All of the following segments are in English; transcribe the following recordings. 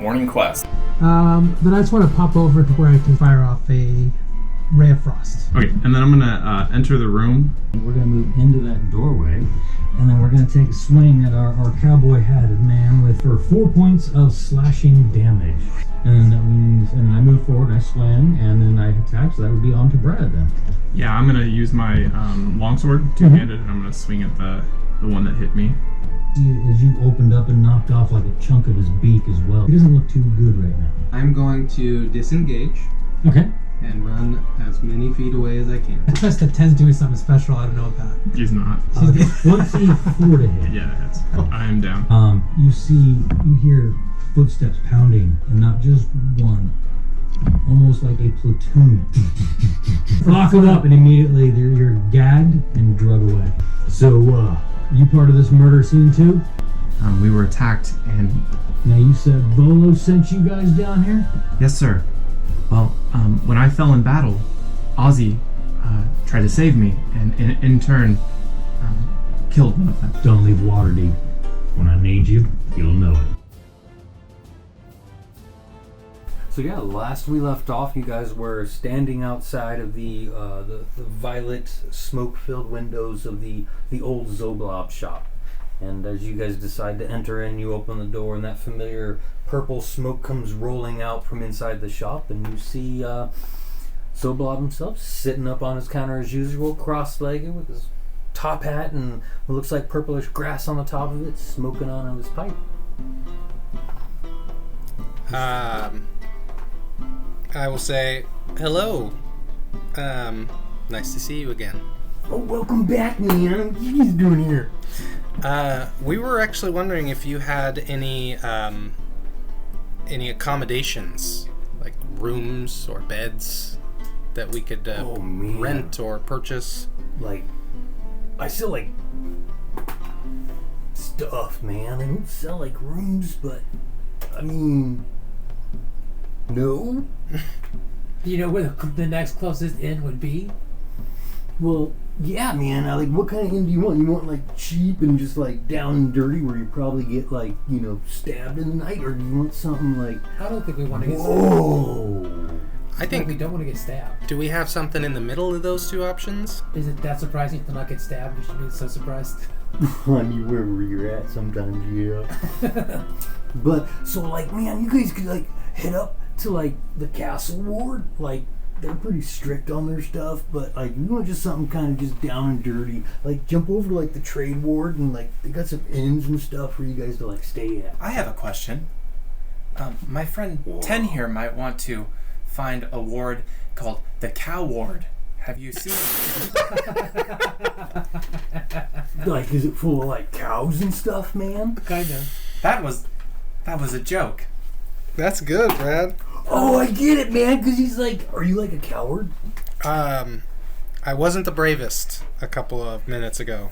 morning quest. Then I just want to pop over to where I can fire off a ray of frost. Okay, and then I'm gonna enter the room. We're gonna move into that doorway, and then we're gonna take a swing at our cowboy-hatted man for 4 points of slashing damage. And that means, and I move forward, I swing, and then I attack. So that would be on to Brad then. Yeah, I'm gonna use my longsword, two-handed, and I'm gonna swing at the one that hit me. As you opened up and knocked off like a chunk of his beak as well. He doesn't look too good right now. I'm going to disengage. Okay. And run as many feet away as I can. I trust that 10's doing something special I don't know about. He's not. 24 to hit. Yeah, I am down. You hear footsteps pounding, and not just one, almost like a platoon. Lock them up, and immediately you're gagged and drug away. So, you part of this murder scene too? We were attacked, and... Now you said Volo sent you guys down here? Yes, sir. Well, when I fell in battle, Ozzy tried to save me, and in turn, killed one of them. Don't leave Waterdeep. When I need you, you'll know it. So yeah, last we left off, you guys were standing outside of the violet smoke-filled windows of the old Zoblob shop. And as you guys decide to enter in, you open the door, and that familiar purple smoke comes rolling out from inside the shop, and you see Zoblob himself sitting up on his counter as usual, cross-legged with his top hat and what looks like purplish grass on the top of it, smoking on his pipe. I will say, hello. Nice to see you again. Oh, welcome back, man. What are you guys doing here? We were actually wondering if you had any accommodations, like rooms or beds that we could rent or purchase. Like, I sell like stuff, man. I don't sell like rooms, but I mean, no. Do you know where the next closest inn would be? Well, yeah, man. Like, what kind of inn do you want? You want like cheap and just like down and dirty, where you probably get like stabbed in the night, or do you want something like? I don't think we want to get stabbed. Whoa! I think we don't want to get stabbed. Do we have something in the middle of those two options? Is it that surprising to not get stabbed? You should be so surprised. I mean, wherever you're at, sometimes, yeah. But so, like, man, you guys could like head up to like the castle ward. Like, they're pretty strict on their stuff, but like, you want just something kind of just down and dirty. Like, jump over to like the trade ward, and like they got some inns and stuff for you guys to like stay at. I have a question. My friend Ten here might want to find a ward called the Cow Ward. Have you seen it? Like, is it full of like cows and stuff, man? Kind of. That was a joke. That's good, Brad. Oh, I get it, man. Because he's like, are you like a coward? I wasn't the bravest a couple of minutes ago.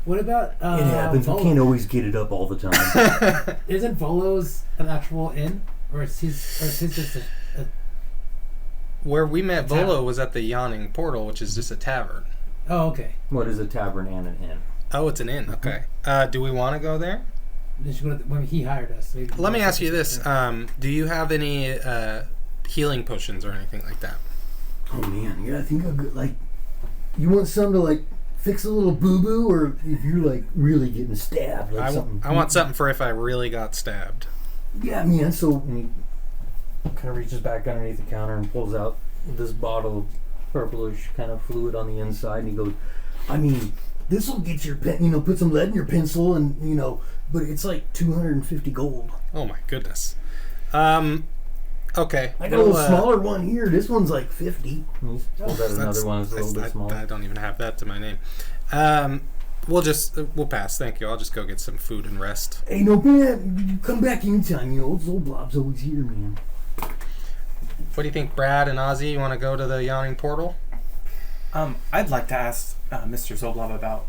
What about it happens. Volo? We can't always get it up all the time. Isn't Volo's an actual inn, or is his just a Where we met Volo was at the Yawning Portal, which is just a tavern. Oh, okay. What is a tavern and an inn? Oh, it's an inn. Okay. Do we want to go there? When he hired us. Maybe. Let me ask you this: do you have any healing potions or anything like that? Oh man, yeah, I think I'll go, like, you want some to like fix a little boo boo, or if you're like really getting stabbed, like I want something for if I really got stabbed. Yeah, man. So he kind of reaches back underneath the counter and pulls out this bottle of purplish kind of fluid on the inside, and he goes, I mean, this will get your pen, put some lead in your pencil, and but it's like 250 gold. Oh my goodness. Okay. I got a little smaller one here. This one's like 50. He's pulled out another one that's a little bit smaller. I don't even have that to my name. We'll pass. Thank you. I'll just go get some food and rest. Hey, no, man, come back anytime. Old Zoblob's always here, man. What do you think, Brad and Ozzy? You want to go to the Yawning Portal? I'd like to ask Mr. Zoblob about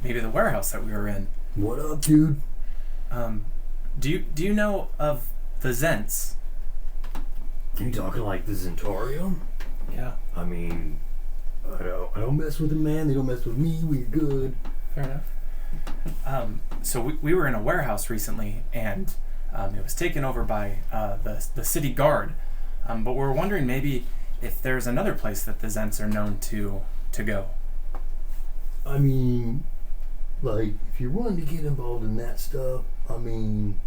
maybe the warehouse that we were in. What up, dude? Do you know of the Zents? Are you talking like the Zentorium? Yeah. I mean, I don't mess with them, man. They don't mess with me. We're good. Fair enough. So we were in a warehouse recently, and It was taken over by the city guard. But we're wondering maybe if there's another place that the Zents are known to go. I mean, like, if you're wanting to get involved in that stuff, I mean,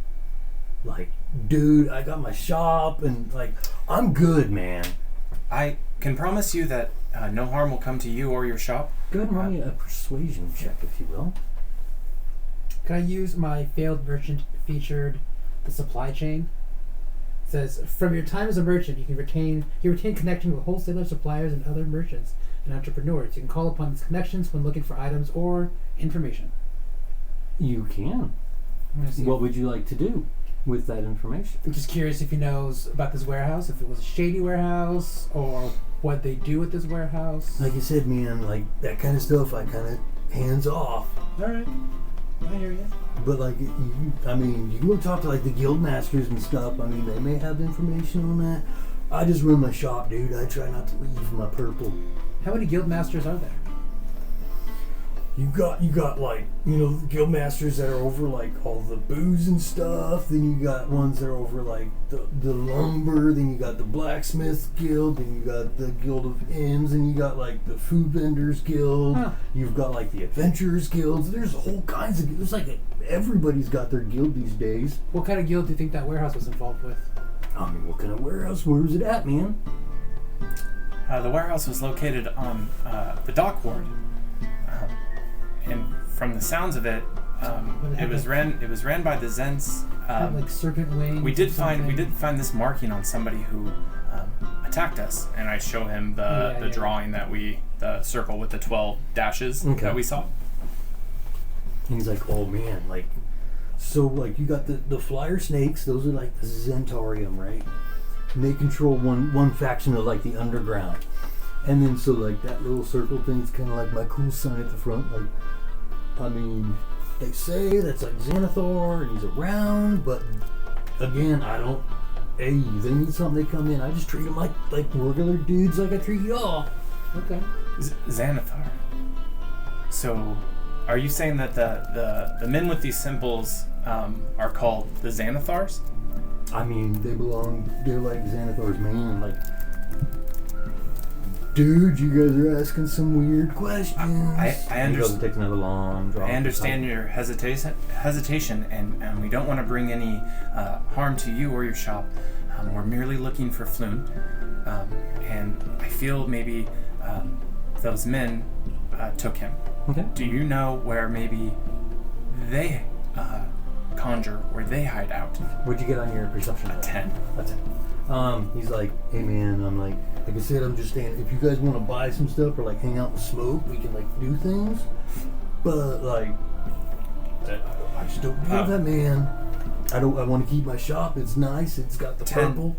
like, dude, I got my shop and, like, I'm good, man. I can promise you that no harm will come to you or your shop. Go ahead and roll me a persuasion check, if you will. Can I use my failed merchant featured the supply chain? It says, from your time as a merchant, you retain connection with wholesalers, suppliers, and other merchants and entrepreneurs. You can call upon these connections when looking for items or information. You can. I'm gonna see. What would you like to do with that information? I'm just curious if he knows about this warehouse, if it was a shady warehouse, or what they do at this warehouse. Like I said, man, like, that kind of stuff, I kind of hands off. Alright. I hear you. But, like, you can go talk to, like, the guild masters and stuff. I mean, they may have information on that. I just run my shop, dude. I try not to leave my purple. How many guild masters are there? You got like, you know, the guild masters that are over like all the booze and stuff. Then you got ones that are over like the lumber. Then you got the blacksmith guild. Then you got the guild of inns. And you got like the food vendors guild. Huh. You've got like the adventurers guilds. There's all kinds of. There's like everybody's got their guild these days. What kind of guild do you think that warehouse was involved with? I mean, what kind of warehouse? Where's it at, man? The warehouse was located on the dock ward. And from the sounds of it, it was ran by the Zents. Like serpent wings. We did find this marking on somebody who attacked us, and I show him the drawing that the circle with the 12 dashes that we saw. And he's like, oh man, like, so like you got the flyer snakes. Those are like the Zentarium, right? And they control one faction of like the underground. And then so like that little circle thing's kind of like my cool sign at the front. Like, I mean, they say that's like Xanathar and he's around, but again, I don't. Hey, they need something, they come in. I just treat them like regular dudes, like I treat y'all. Okay. Xanathar. So, are you saying that the men with these symbols are called the Xanathars? I mean, they're like Xanathar's man, like. Dude, you guys are asking some weird questions. I understand. Take another long draw. I understand your hesitation, and we don't want to bring any harm to you or your shop. We're merely looking for Plunge, and I feel maybe those men took him. Okay. Do you know where maybe they conjure, where they hide out? What'd you get on your perception? A 10. A 10. He's like, hey man, I'm like I said, I'm just saying, if you guys want to buy some stuff or like hang out and smoke, we can like do things. But like, I just don't do that, man. I want to keep my shop. It's nice. It's got the 10. purple.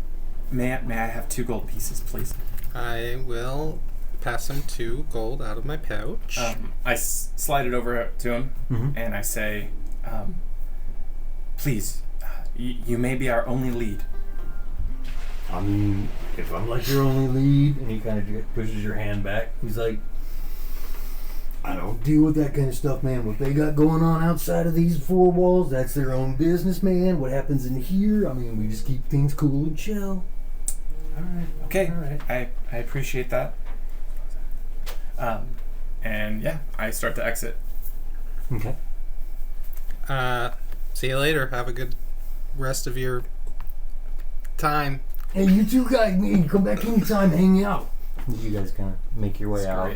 May I have 2 gold pieces, please? I will pass him 2 gold out of my pouch. I slide it over to him, and I say, please, you may be our only lead. I mean, if I'm like your only lead, and he kind of pushes your hand back, he's like, I don't deal with that kind of stuff, man. What they got going on outside of these 4 walls, that's their own business, man. What happens in here, I mean, we just keep things cool and chill. All right. Okay. All right. I appreciate that. And yeah, I start to exit. Okay. See you later. Have a good rest of your time. Hey, you two guys need to come back anytime, hang out. You guys kind of make your way out.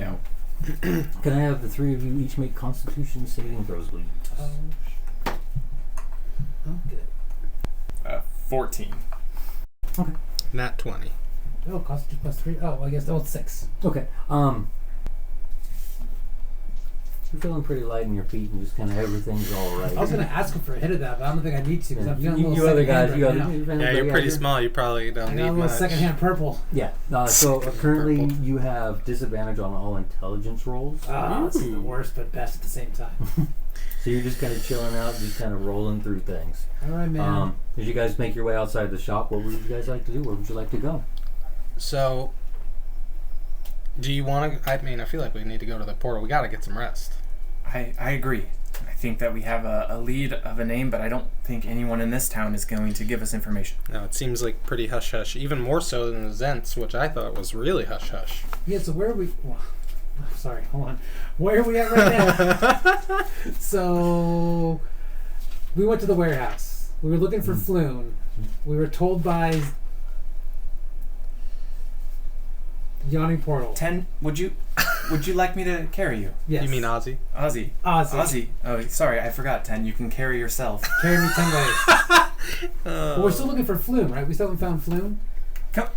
Can I have the 3 of you each make Constitution saving throws, please? Okay. 14. Okay. Nat 20. Oh, Constitution plus 3. Oh, I guess that was 6. Okay. You're feeling pretty light in your feet and just kind of everything's all right. I was going to ask him for a hit of that, but I don't think I need to because I'm feeling a little You other secondhand guys, right now. Yeah, you're pretty small. You probably don't I need got a little much. secondhand purple. Yeah. So currently you have disadvantage on all intelligence rolls. That's the worst but best at the same time. So you're just kind of chilling out, just kind of rolling through things. All right, man. As you guys make your way outside the shop, what would you guys like to do? Where would you like to go? So, do you want to? I mean, I feel like we need to go to the portal. We got to get some rest. I agree. I think that we have a lead of a name, but I don't think anyone in this town is going to give us information. No, it seems like pretty hush-hush, even more so than the Zents, which I thought was really hush-hush. Yeah, so where are we... Well, sorry, hold on. Where are we at right now? So, we went to the warehouse. We were looking for Floon. We were told by Yawning Portal. 10, would you like me to carry you? Yes. You mean Ozzy? Ozzy. Oh, sorry, I forgot, 10. You can carry yourself. Carry me 10 ways. But we're still looking for Floon, right? We still haven't found Floon?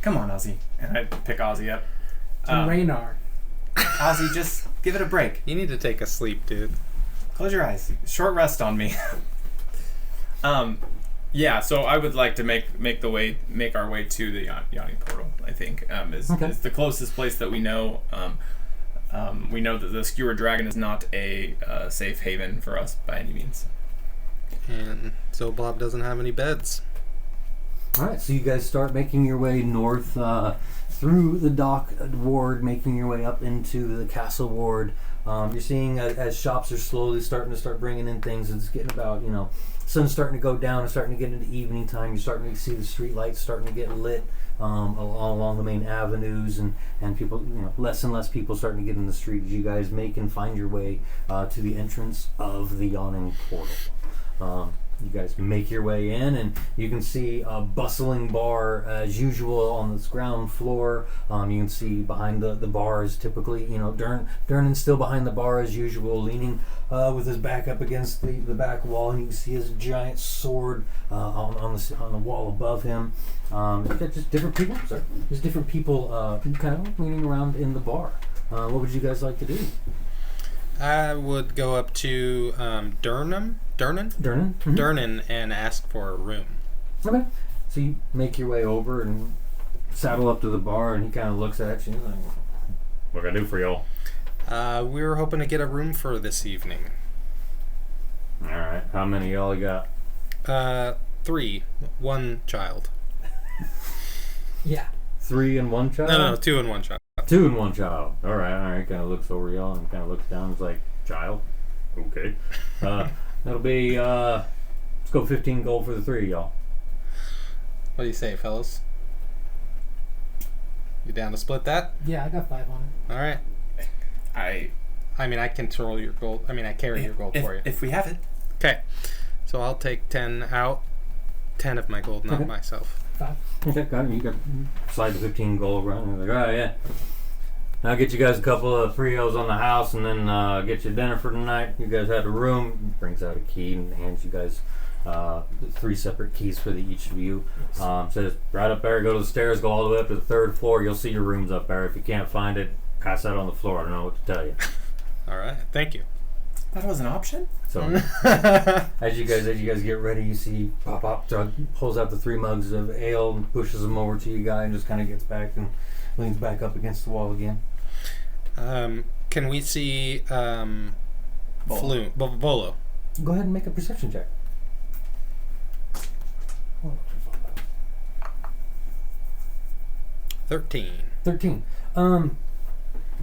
Come on, Ozzy. And I pick Ozzy up. And Raynar. Ozzy, just give it a break. You need to take a sleep, dude. Close your eyes. Short rest on me. Yeah, so I would like to make our way to the Yawning Portal. I think is the closest place that we know. We know that the Skewer Dragon is not a safe haven for us by any means. And Zoblob doesn't have any beds. All right, so you guys start making your way north through the dock ward, making your way up into the castle ward. You're seeing as shops are slowly starting to bringing in things. It's getting about, sun's starting to go down and starting to get into evening time. You're starting to see the street lights starting to get lit along the main avenues, and people, less and less people starting to get in the street as you guys make and find your way to the entrance of the Yawning Portal. You guys make your way in, and you can see a bustling bar as usual on this ground floor. You can see behind the bar is typically, Durnan's still behind the bar as usual, leaning with his back up against the back wall, and you can see his giant sword on the wall above him. Just different people. Sorry, there's different people kind of leaning around in the bar. What would you guys like to do? I would go up to Durnan, and ask for a room. Okay. So you make your way over and saddle up to the bar, and he kind of looks at you and he's like, "What can I do for y'all?" We were hoping to get a room for this evening. All right. How many y'all got? 3. 1 child. Yeah. 3 and 1 child? No, 2 and 1 child. 2 and 1 child. All right. Kind of looks over y'all and kind of looks down. It's like, child? Okay. That'll be, let's go 15 gold for the 3 of y'all. What do you say, fellas? You down to split that? Yeah, I got 5 on it. All right. I mean, I control your gold. I mean, I carry your gold for you. If we have it. Okay. So I'll take 10 out. 10 of my gold, not myself. 5. Okay, got it. You got slide the 15 gold around. And like, all right, yeah. I'll get you guys a couple of Frios on the house, and then get you dinner for tonight. You guys have a room. He brings out a key and hands you guys 3 separate keys for each of you. Says, right up there, go to the stairs, go all the way up to the 3rd floor. You'll see your rooms up there. If you can't find it, pass out on the floor. I don't know what to tell you. All right. Thank you. That was an option? So as you guys get ready, you see Pop pulls out the 3 mugs of ale and pushes them over to you guys, and just kind of gets back and leans back up against the wall again. Can we see Volo? Go ahead and make a perception check. 13.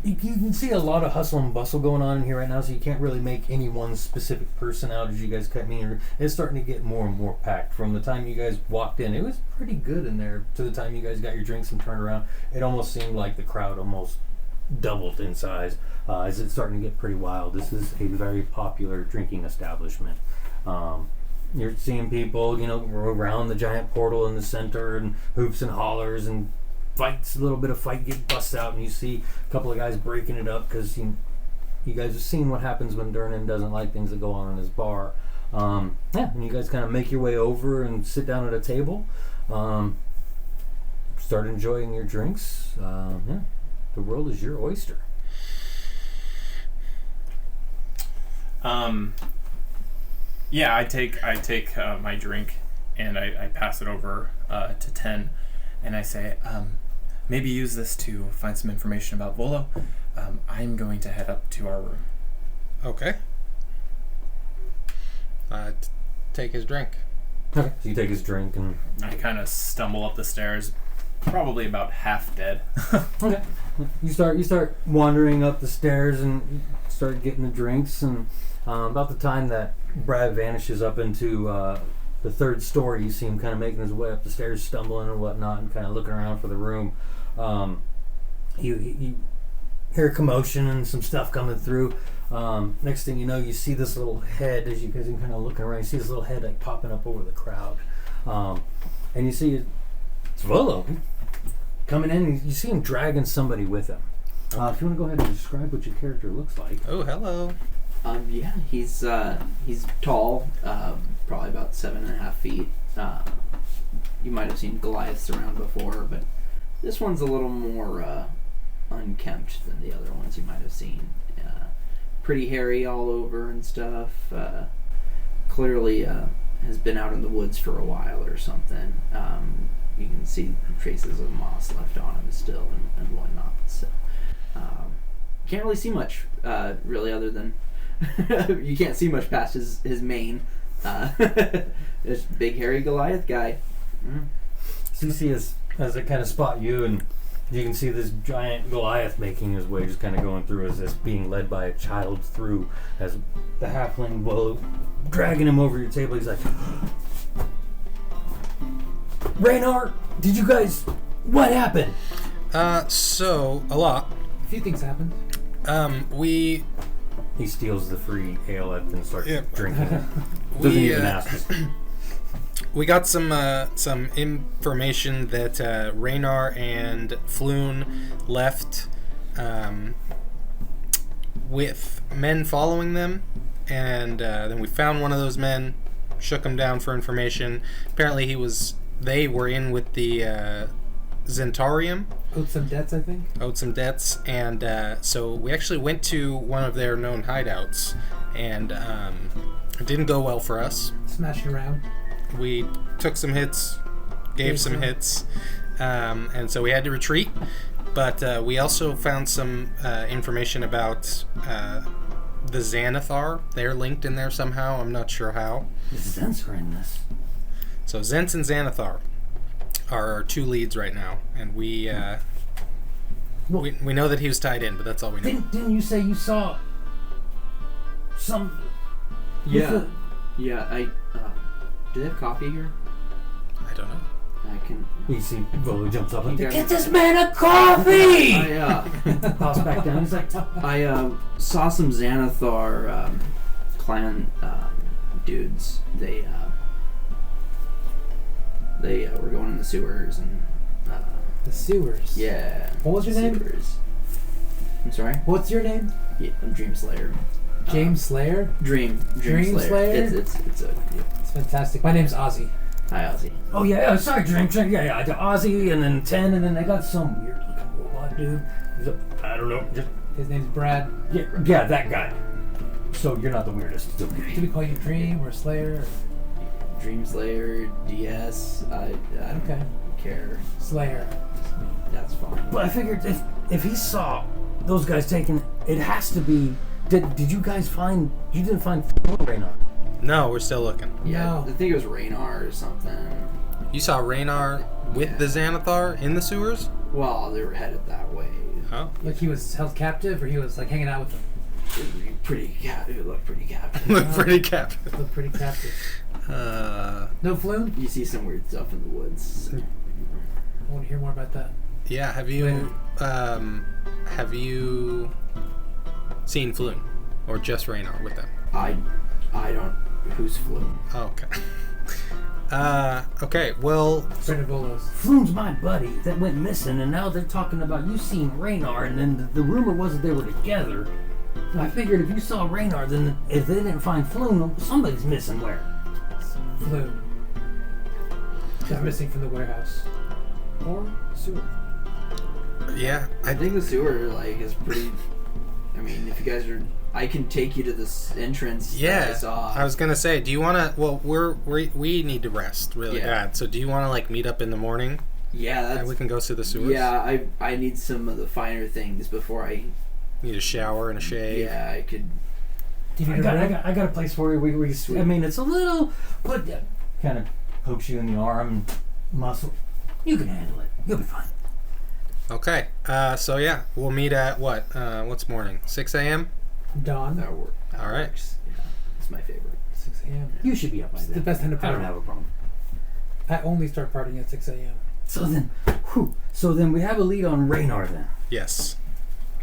You can see a lot of hustle and bustle going on in here right now, so you can't really make any one specific person out as you guys cut me. It's starting to get more and more packed. From the time you guys walked in, it was pretty good in there, to the time you guys got your drinks and turned around. It almost seemed like the crowd almost doubled in size as it's starting to get pretty wild. This is a very popular drinking establishment. You're seeing people, around the giant portal in the center, and hoops and hollers and fights, a little bit of fight get bust out, and you see a couple of guys breaking it up because you guys have seen what happens when Durnan doesn't like things that go on in his bar. And you guys kind of make your way over and sit down at a table, start enjoying your drinks. The world is your oyster. I take my drink and I pass it over to 10, and I say, maybe use this to find some information about Volo. I'm going to head up to our room. Okay. Take his drink. Okay. So you take his drink, and I kind of stumble up the stairs, probably about half dead. Okay. You start wandering up the stairs and start getting the drinks, and About the time that Brad vanishes up into the third story, you see him kind of making his way up the stairs, stumbling and whatnot, and kind of looking around for the room. You hear a commotion and some stuff coming through. Next thing you know, you see this little head as you guys are kind of looking around. You see this little head like popping up over the crowd, and you see it's Volo coming in. And you see him dragging somebody with him. If you want to go ahead and describe what your character looks like. Oh, hello. Yeah, he's tall, probably about 7.5 feet. You might have seen Goliaths around before, but this one's a little more unkempt than the other ones you might have seen. Pretty hairy all over and stuff. Clearly has been out in the woods for a while or something. You can see traces of moss left on him still and whatnot. So can't really see much, really, other than you can't see much past his mane. This big hairy Goliath guy. So you see as it kind of spot you, and you can see this giant Goliath making his way, just kind of going through as being led by a child through, as the halfling will dragging him over your table. He's like, Raynar, did you guys, what happened? So a lot. A few things happened. He steals the free ale and starts Yep. drinking it. Doesn't even ask us. We got some information that Raynar and Floon left with men following them, and then we found one of those men, shook him down for information. Apparently they were in with the Zentarium. Owed some debts, I think. Owed some debts, and so we actually went to one of their known hideouts, and it didn't go well for us. Smashing around. We took some hits, gave some hits, and so we had to retreat. But we also found some information about the Xanathar. They're linked in there somehow. I'm not sure how. The Zents are in this. So Zents and Xanathar are our two leads right now, and we know that he was tied in, but that's all we know. Didn't you say you saw some? Yeah. I do they have coffee here? I don't know. I can. You see, Volo jumps up and Okay. get this man a coffee. Pops back down. He's like, I saw some Xanathar clan dudes. They were going in the sewers and. The sewers. Yeah. What was your name? Sewers. I'm sorry. What's your name? Yeah, I'm Dream Slayer. James Slayer. Dream Slayer. It's It's fantastic. My name's Ozzy. Hi, Ozzy. Oh yeah, sorry, drink. Yeah. I got Ozzy and then 10, and then they got some weird looking robot dude. I don't know. His name's Brad. Yeah, that guy. So you're not the weirdest. It's okay. Do we call you Dream or Slayer? Dream Slayer, DS. I don't care. Slayer. That's fine. But I figured if he saw those guys taking, it has to be. Did you guys find? You didn't find Raynar? No, we're still looking. Yeah, No. I think it was Raynar or something. You saw Raynar with the Xanathar in the sewers? Well, they were headed that way. Oh. Like he was held captive, or he was like hanging out with them? It looked pretty captive. Look pretty captive. Looked pretty captive. No Floon? You see some weird stuff in the woods. I want to hear more about that. Yeah, have you seen Floon? Or just Raynar with them? I don't. Who's Floon? Oh, okay. Okay, well... Friend of Volo's. Floon's my buddy that went missing, and now they're talking about you seeing Raynar, and then the rumor was that they were together. And I figured if you saw Raynar, then if they didn't find Floon, somebody's missing where? Floon. He's missing from the warehouse. Or sewer. Yeah, I think the sewer is pretty. I mean, if you guys are, I can take you to this entrance. Yeah, that I saw. I was gonna say, do you want to? Well, we need to rest really Yeah. bad. So, do you want to meet up in the morning? Yeah, And we can go through the sewers. Yeah, I need some of the finer things before I. Need a shower and a shave. Yeah, I could. Do you need a room? I got a place for you. Sweet. I mean, it's a little, but kind of pokes you in the arm, muscle. You can handle it. You'll be fine. Okay. So yeah, we'll meet at what? What's morning? 6 a.m. Dawn. That works. All right. Yeah, it's my favorite. 6 a.m. You should be up by It's then. the best time to I party. don't have a problem. I only start partying at 6 a.m. So then we have a lead on Raynar then. Yes.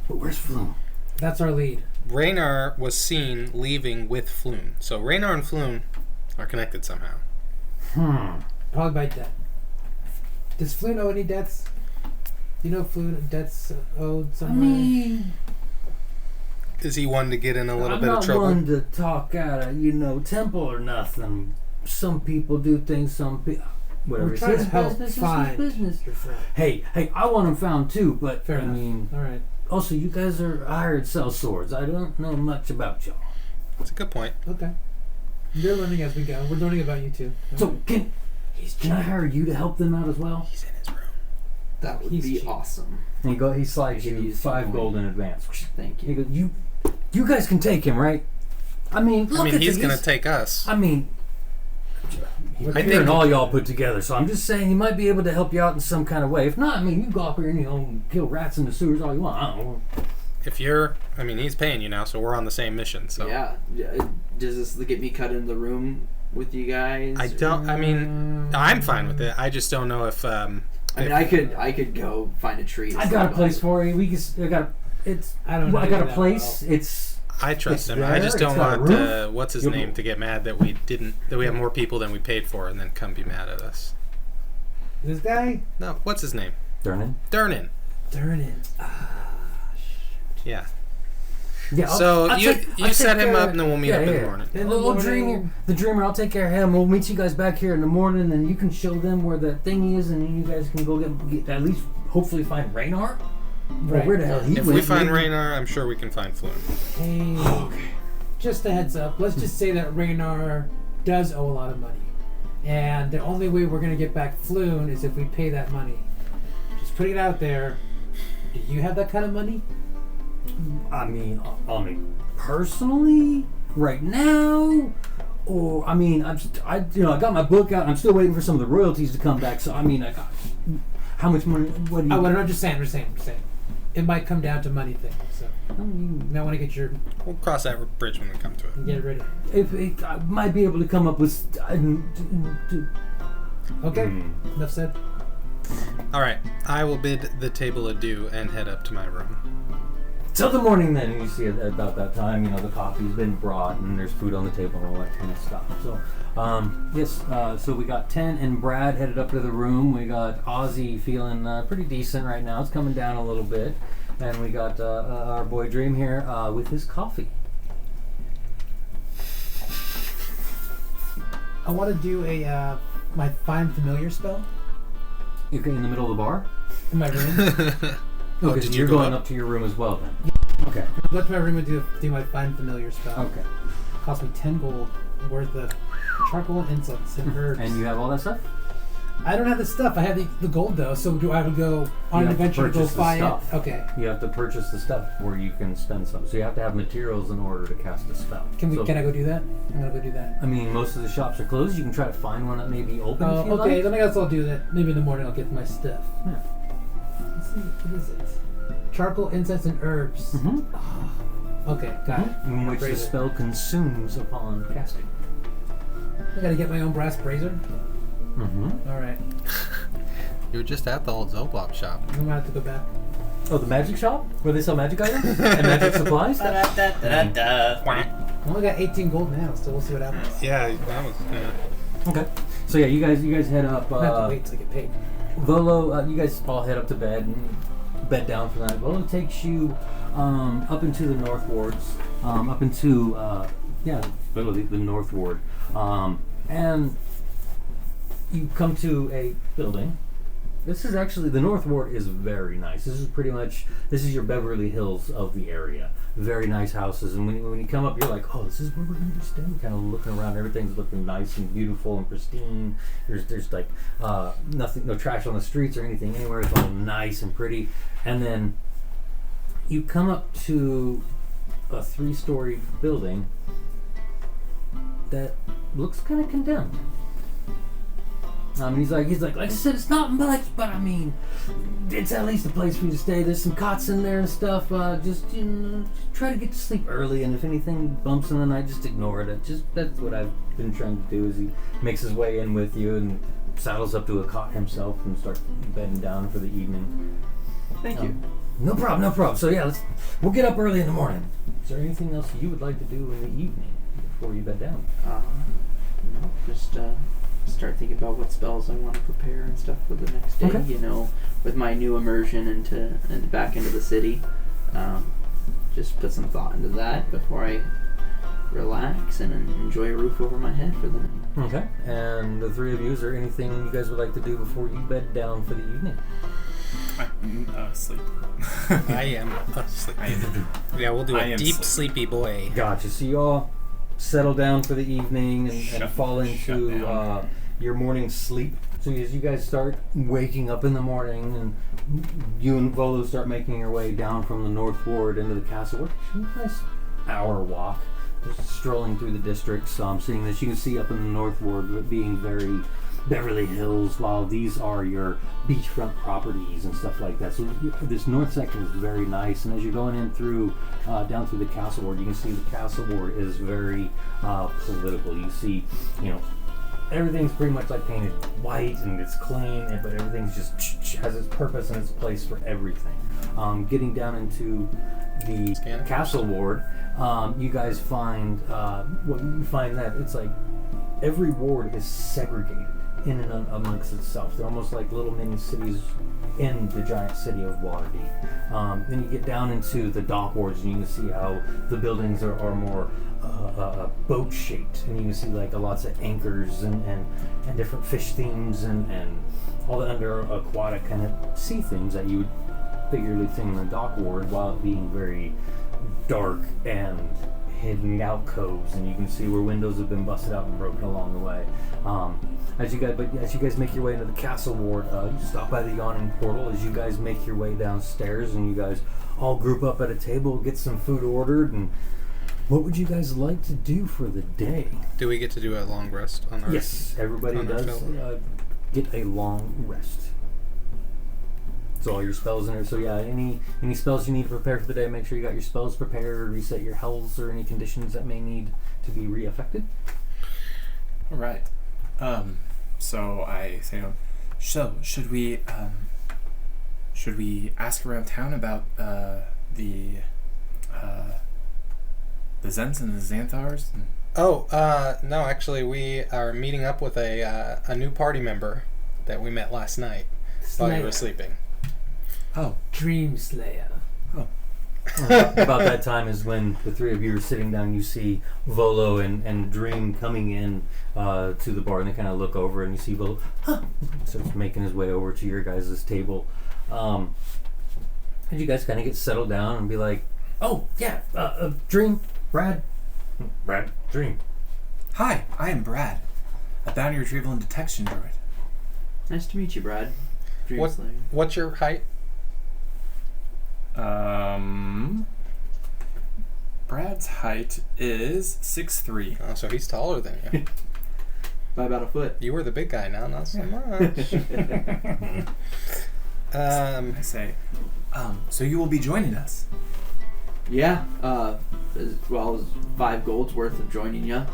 But where's Flume? That's our lead. Raynar was seen leaving with Floon. So Raynar and Floon are connected somehow. Probably by debt. Does Floon owe any debts? Do you know if Floon debts owed I somewhere? mean, Is he one to get in a little I'm bit of not trouble? one to talk out of, temple or nothing. Some people do things, some people... Whatever. We're It's trying his to help business, it's find his business. your friend. Hey, I want him found too, but Fair I enough. mean... All right. Also, you guys are hired to sell swords. I don't know much about y'all. That's a good point. Okay. You're learning as we go. We're learning about you too. So, can I hire you to help them out as well? He's in his room. That would He's be cheap. awesome. And he slides I could you use 5 some gold in advance. Thank He you. goes, you guys can take him, right? I mean, look at he's this. going to take us. I mean, We're I bigger think- than all y'all put together, so I'm just saying he might be able to help you out in some kind of way. If not, I mean, you go up here and kill rats in the sewers all you want. I don't know. If you're, he's paying you now, so we're on the same mission. So Yeah. Does this get me cut in the room with you guys? I don't. I'm fine with it. I just don't know if. I mean, I could go find a tree. I got a place for you. I got a that place. well. It's I trust It's him. I there, just it's don't got a want roof. what's his You'll- name to get mad that we have more people than we paid for, and then come be mad at us. This guy? No, what's his name? Durnan. Durnan. Durnan. Yeah. Yeah. So you set him up, and then we'll meet up in the yeah. morning. In the Little morning. dreamer, the dreamer. I'll take care of him. We'll meet you guys back here in the morning, and you can show them where the thing is, and then you guys can go get at least hopefully find Raynar. Right. Where the hell he If went? we find maybe- Raynar, I'm sure we can find Floon. Hey, just a heads up. Let's just say that Raynar does owe a lot of money. And the only way we're going to get back Floon is if we pay that money. Just putting it out there. Do you have that kind of money? I mean, personally, right now, or I mean, I got my book out. I'm still waiting for some of the royalties to come back. So I mean, how much money? What do you? I'm just saying. It might come down to money things. So you might want to get We'll cross that bridge when we come to it. get rid of it. If I might be able to come up with. Okay. Enough said. All right. I will bid the table adieu and head up to my room. Till the morning, then you see at about that time, the coffee's been brought and there's food on the table and all that kind of stuff. So, yes. So we got 10 and Brad headed up to the room. We got Ozzy feeling pretty decent right now. It's coming down a little bit, and we got our boy Dream here with his coffee. I want to do my Find Familiar spell Okay, in the middle of the bar. in my room. Oh, Okay, did so you you're go going up? up to your room as well then. Okay. Go to my room and do my Find Familiar spell. Okay. Cost me 10 gold worth of charcoal and incense and herbs. And you have all that stuff? I don't have the stuff. I have the gold though. So do I have to go on You an have to adventure to go purchase the buy stuff. it? Okay. You have to purchase the stuff where you can spend some. So you have to have materials in order to cast a spell. Can So, I go do that? I'm gonna go do that. I mean, most of the shops are closed. You can try to find one that may be open if you Okay, like. then I guess I'll do that. Maybe in the morning I'll get my stuff. Yeah. Let's see, what is it? Charcoal, incense, and herbs. Mm-hmm. Okay, got it. In which the Brazier. spell consumes upon casting. I gotta get my own brass brazier. Mm-hmm. All right, You were just at the old Zoblob shop. I'm gonna have to go back. Oh, the magic shop? Where they sell magic items? And magic supplies? I only got 18 gold now, so we'll see what happens. Yeah, that was. Okay. So yeah, you guys head up. I have to wait till I get paid. Volo, you guys all head up to bed and bed down for the night. Volo takes you up into the north wards, up into literally the north ward, and you come to a building. This is actually the north ward is very nice. This is your Beverly Hills of the area. Very nice houses, and when you come up, you're like, oh, this is where we're gonna be staying. Kind of looking around, everything's looking nice and beautiful and pristine. There's like nothing, no trash on the streets or anything anywhere. It's all nice and pretty. And then you come up to a 3-story building that looks kind of condemned. He's like I said, it's not much, but I mean, it's at least a place for you to stay. There's some cots in there and stuff. Just try to get to sleep early, and if anything bumps in the night, just ignore it. That's what I've been trying to do. Is he makes his way in with you and saddles up to a cot himself and starts bedding down for the evening. Thank you. No problem. So yeah, we'll get up early in the morning. Is there anything else you would like to do in the evening before you bed down? No, just start thinking about what spells I want to prepare and stuff for the next day. Okay. You know, with my new immersion into back into the city, just put some thought into that before I relax and enjoy a roof over my head for the night. Okay. And the three of you, is there anything you guys would like to do before you bed down for the evening? Sleep. I am asleep. Yeah, we'll do I a am deep sleep. sleepy boy. Gotcha. So you all settle down for the evening and fall Shut into down. your morning sleep. So as you guys start waking up in the morning, and you and Volo start making your way down from the North Ward into the castle, which is a nice hour walk, just strolling through the districts, seeing that you can see up in the North Ward being very Beverly Hills, while these are your beachfront properties and stuff like that. So this north section is very nice, and as you're going in through down through the castle ward, you can see the castle ward is very political. You see, everything's pretty much like painted white and it's clean, but everything's just has its purpose and its place for everything. Getting down into the castle ward, you guys find that it's like every ward is segregated in and amongst itself. They're almost like little mini cities in the giant city of Waterdeep. Then you get down into the dock wards, and you can see how the buildings are more boat shaped, and you can see like lots of anchors and different fish themes and all the under aquatic kind of sea things that you would figuratively think in the dock ward, while it being very dark and hidden alcoves, and you can see where windows have been busted out and broken along the way. As you guys make your way into the castle ward, you stop by the yawning portal. As you guys make your way downstairs, and you guys all group up at a table, get some food ordered, and what would you guys like to do for the day? Do we get to do a long rest on our? Yes, everybody on our does fill? get a long rest. So all your spells in there. So yeah, any spells you need to prepare for the day, make sure you got your spells prepared, reset your healths or any conditions that may need to be re-affected. All right. So I say, so should we ask around town about the Zents and the Xanthars? No, actually, we are meeting up with a new party member that we met last night while you were sleeping. Oh, Dream Slayer. About that time is when the three of you are sitting down. You see Volo and Dream coming in to the bar, and they kind of look over, and you see Volo starts making his way over to your guys' table. And you guys kind of get settled down and be like, "Oh yeah, Dream, Brad, Dream." hi, I am Brad, a bounty retrieval and detection droid. Nice to meet you, Brad. Dream What- Slayer. What's your height? Brad's height is 6'3". Oh, so he's taller than you. By about a foot. You were the big guy now, not so much. I say, so you will be joining us. Yeah. As well as 5 gold's worth of joining you.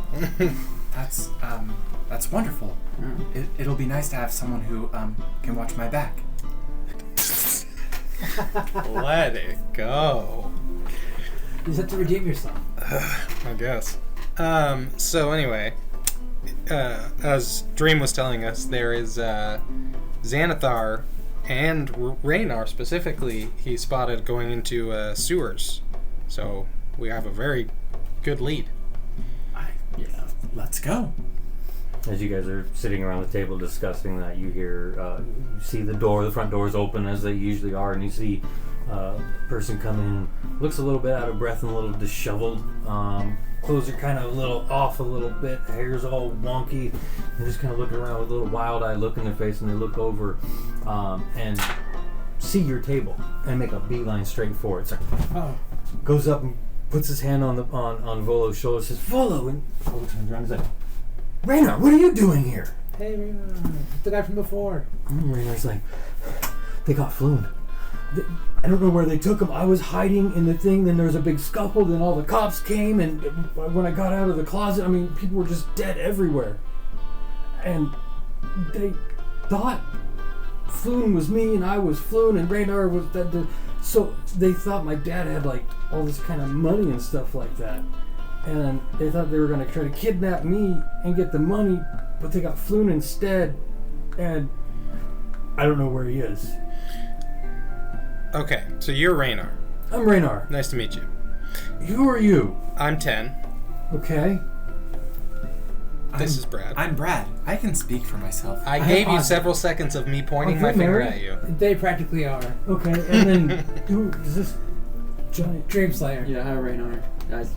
That's wonderful. It'll be nice to have someone who can watch my back. Let it go. You just have to redeem yourself. I guess. So anyway, as Dream was telling us, there is Xanathar and Raynar specifically. He spotted going into sewers. So we have a very good lead. Let's go. As you guys are sitting around the table discussing that, you hear, you see the front door is open as they usually are, and you see a person come in, looks a little bit out of breath and a little disheveled. Clothes are kind of a little off a little bit, hair's all wonky. They're just kind of looking around with a little wild-eyed look in their face, and they look over and see your table and make a beeline straight for it. Goes up and puts his hand on Volo's shoulder, says, "Volo," and Volo turns around and says, "Raynar, what are you doing here?" Hey, Raynor. The guy from before. Raynor's like, they got Floon. I don't know where they took him. I was hiding in the thing, then there was a big scuffle, then all the cops came, and when I got out of the closet, I mean, people were just dead everywhere. And they thought Floon was me, and I was Floon, and Raynor was that. So they thought my dad had like all this kind of money and stuff like that. And they thought they were going to try to kidnap me and get the money, but they got Floon instead, and I don't know where he is. Okay, so you're Raynor. I'm Raynor. Nice to meet you. Who are you? I'm 10. Okay. This is Brad. I'm Brad. I can speak for myself. I gave you several seconds of me pointing my finger at you. They practically are. Okay, and then who is this giant? Dreamslayer. Yeah, hi Raynor. Guys,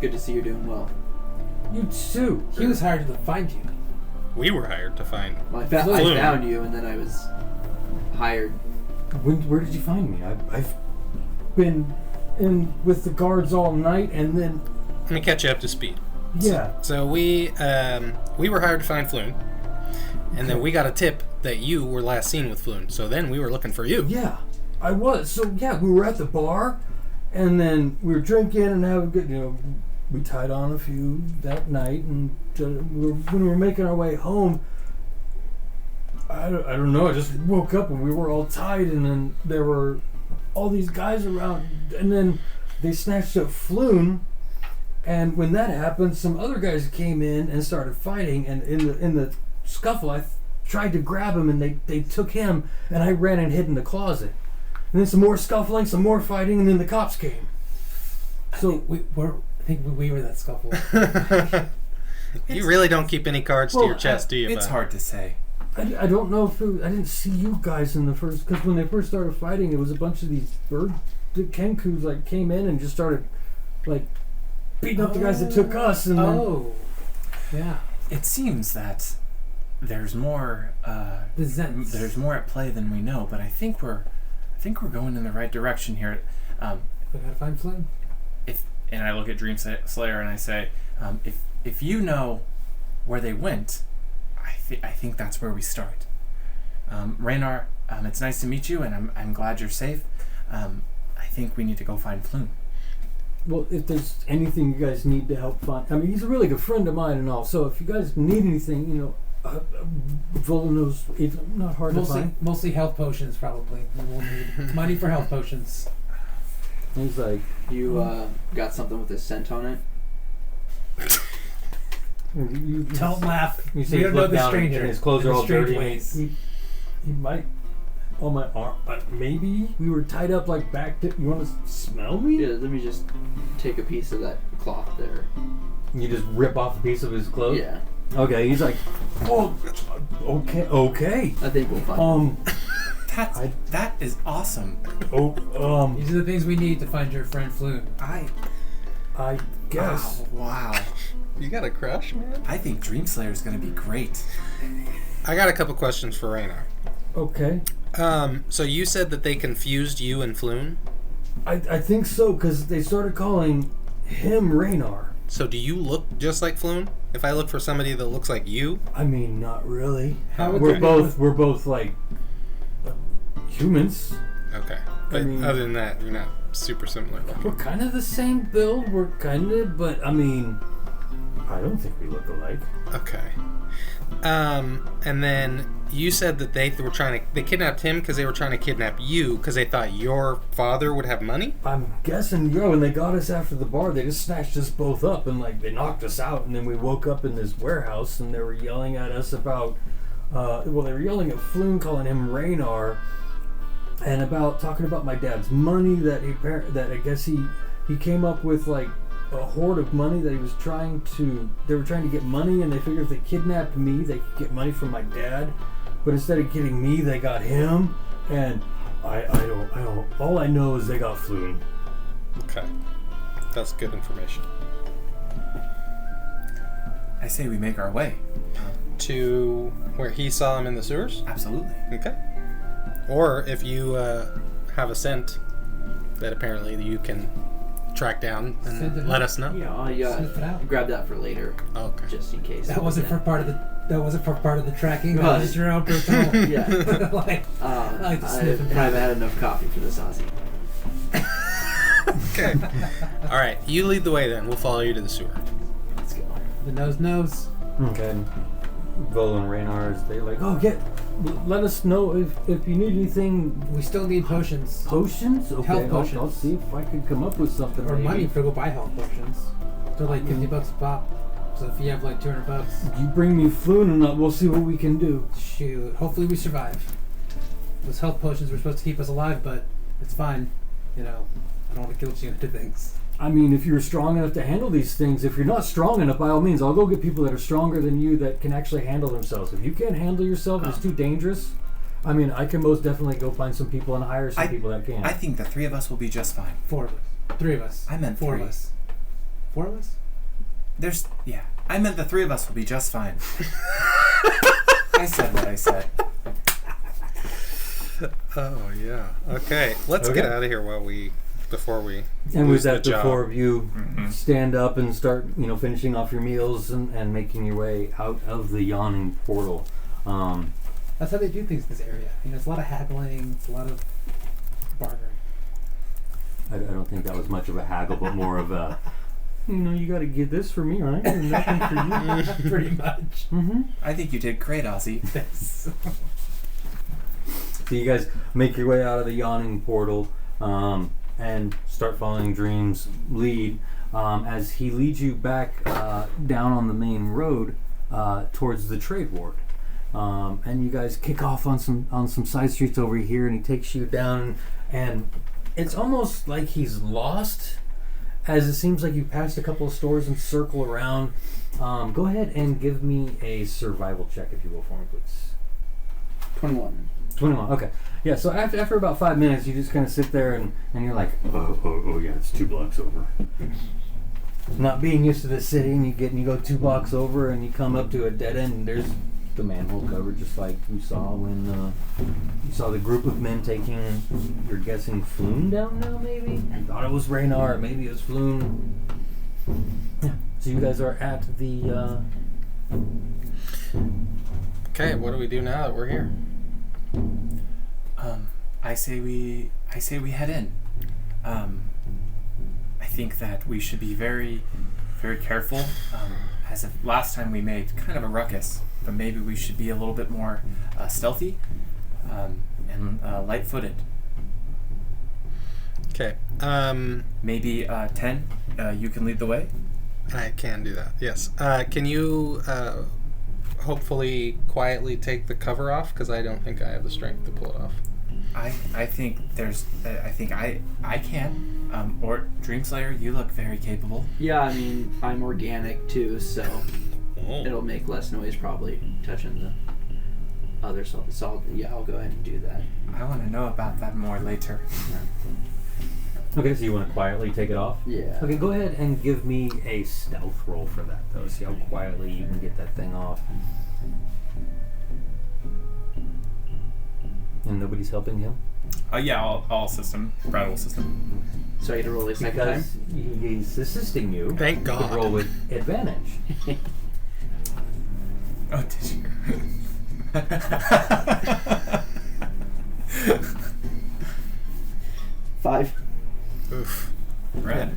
good to see you're doing well. You too. He was hired to find you. We were hired to find. Well, I Floon. found you, and then I was hired. Where did you find me? I've been in with the guards all night, and then Let me catch you up to speed. yeah. So we were hired to find Floon, and then we got a tip that you were last seen with Floon. So then we were looking for you. Yeah, I was. So yeah, we were at the bar, and then we were drinking and having good. We tied on a few that night, and when we were making our way home, I don't know. I just woke up and we were all tied, and then there were all these guys around, and then they snatched up Floon. And when that happened, some other guys came in and started fighting, and in the scuffle, I tried to grab him, and they took him, and I ran and hid in the closet. And then some more scuffling, some more fighting, and then the cops came. So I think we were that scuffle. You really don't keep any cards to your chest, do you? It's bud? hard to say. I don't know if I didn't see you guys in the first, because when they first started fighting, it was a bunch of these the Kenkus like came in and just started like beating up the guys that took us, and Oh, yeah. It seems that there's more. The Zents. There's more at play than we know, but I think we're going in the right direction here. We gotta find Floon. And I look at Dream Slayer and I say, if you know where they went, I think that's where we start. Raynor, it's nice to meet you, and I'm glad you're safe. I think we need to go find Floon. Well, if there's anything you guys need to help find, I mean, he's a really good friend of mine and all. So if you guys need anything, Volano's it's not hard to find. Mostly health potions, probably. We'll need money for health potions. He's like, You got something with a scent on it? you Don't laugh. You We see, don't know look the down stranger. and his clothes and are his all strange dirty. ways. He might on my arm, but maybe we were tied up like back to. You want to smell me? Yeah, let me just take a piece of that cloth there. You just rip off a piece of his clothes. Yeah, Okay. He's like, oh, okay. I think we'll find That is awesome. These are the things we need to find your friend Floon. I guess. Wow. You got a crush, man? I think Dream Slayer is going to be great. I got a couple questions for Raynor. Okay. So you said that they confused you and Floon? I think so, because they started calling him Raynor. So do you look just like Floon? If I look for somebody that looks like you? I mean, not really. How would We're they- both like humans. Okay. But I mean- other than that, you're not super similar We're looking. kind of the same build. We're kind of, but I mean, I don't think we look alike. Okay. And then you said that they kidnapped him because they were trying to kidnap you because they thought your father would have money? I'm guessing, when they got us after the bar, they just snatched us both up and like they knocked us out, and then we woke up in this warehouse and they were yelling at us about, they were yelling at Floon, calling him Raynor, and about talking about my dad's money that I guess he came up with like a hoard of money that they were trying to get money, and they figured if they kidnapped me, they could get money from my dad, but instead of getting me, they got him, and I don't, all I know is they got Floon. Okay. That's good information. I say we make our way. To where he saw him in the sewers? Absolutely. Okay. Or if you have a scent that apparently you can track down Send it and let out. us know? Yeah, Sniff it out. grab that for later, Okay. just in case. That wasn't for part of the. That wasn't for part of the tracking. That Right. was just your own personal. Yeah. like, I like to sniff and I've had enough coffee for this, Ozzy. Okay. All right. You lead the way then. We'll follow you to the sewer. Let's go. the nose knows. Okay. Vol and Raynars, they're like, oh, let us know if you need anything. We still need potions Potions? Okay, Health potions. I'll see if I can come up with something. or maybe. money to go buy health potions. They're like $50 a pop. So if you have like $200, You bring me Floon and we'll see what we can do. shoot. Hopefully we survive. Those health potions were supposed to keep us alive, but it's fine. You know, I don't want to guilt you into things. I mean, if you're strong enough to handle these things, if you're not strong enough, by all means, I'll go get people that are stronger than you that can actually handle themselves. If you can't handle yourself, and it's too dangerous. I mean, I can most definitely go find some people and hire some people that can. I think the 3 of us will be just fine. 4 of us. 3 of us. I meant 4 3. of us. 4 of us? I meant the 3 of us will be just fine. I said what I said. Oh yeah. Okay. Let's get out of here before we And lose with that, the the job. 4 of you stand up and start, finishing off your meals and making your way out of the yawning portal. That's how they do things in this area. You know, it's a lot of haggling, it's a lot of bartering. I don't think that was much of a haggle, but more of a, you got to get this for me, right? And nothing for you. Pretty much. Mm-hmm. I think you did great, Ozzy. Yes. So you guys make your way out of the yawning portal and start following Dream's lead as he leads you back down on the main road towards the trade ward. And you guys kick off on some side streets over here, and he takes you down, and it's almost like he's lost, as it seems like you passed a couple of stores and circle around. Go ahead and give me a survival check, if you will, for me, please. 21. 21, okay. Yeah, so after about 5 minutes, you just kind of sit there and you're like, oh yeah, it's 2 blocks over. Not being used to the city, and you go 2 blocks over, and you come up to a dead end, and there's the manhole cover, just like you saw when you saw the group of men taking, you're guessing, Floon down now, maybe? You thought it was Raynar, maybe it was Floon. Yeah, so you guys are at the... Okay, what do we do now that we're here? I say we head in. I think that we should be very, very careful. As of last time we made kind of a ruckus, but maybe we should be a little bit more stealthy and light-footed. Okay. Maybe 10. You can lead the way. I can do that. Yes. Can you hopefully quietly take the cover off? Because I don't think I have the strength to pull it off. I think I can. Or Dreamslayer, you look very capable. Yeah, I mean, I'm organic too, so it'll make less noise probably touching the other salt. So yeah, I'll go ahead and do that. I want to know about that more later. Okay, so you want to quietly take it off? Yeah. Okay, go ahead and give me a stealth roll for that, though. See how quietly you can get that thing off. And nobody's helping him? Yeah, I'll assist him. Brad will assist him. So I get to roll a second time? Because he's assisting you. Thank You God. can roll with advantage. Oh, did you? Five. Oof. Brad.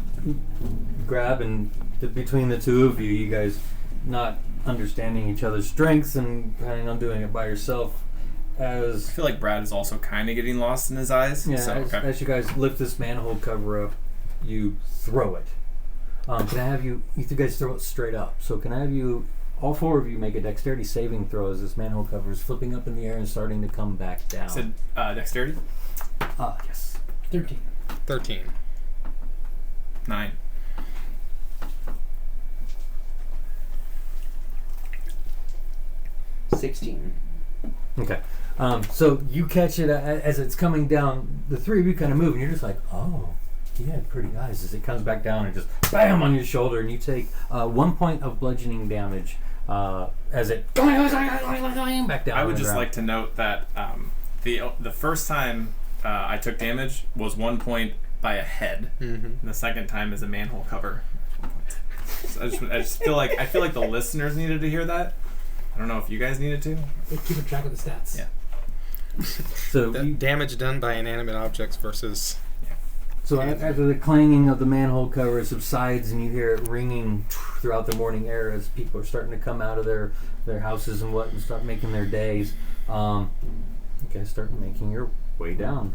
Grab, and between the 2 of you, you guys not understanding each other's strengths and planning on doing it by yourself. I feel like Brad is also kind of getting lost in his eyes. Yeah, So, okay. as you guys lift this manhole cover up, you throw it. Can I have you guys throw it straight up? So can I have you, all 4 of you, make a dexterity saving throw as this manhole cover is flipping up in the air and starting to come back down? Said dexterity? Yes. 13. 13. 9. $16. Okay. So you catch it as it's coming down. The 3 of you kind of move, and you're just like, oh, he had pretty eyes. As it comes back down and just bam on your shoulder, and you take 1 point of bludgeoning damage as it back down. I on would the just ground. like to note that the first time I took damage was 1 point by a head. Mm-hmm. And the second time is a manhole cover. So I just feel like the listeners needed to hear that. I don't know if you guys needed to. We're keeping track of the stats. Yeah. So The damage done by inanimate objects versus. So after the clanging of the manhole cover subsides and you hear it ringing throughout the morning air as people are starting to come out of their houses and start making their days, you guys start making your way down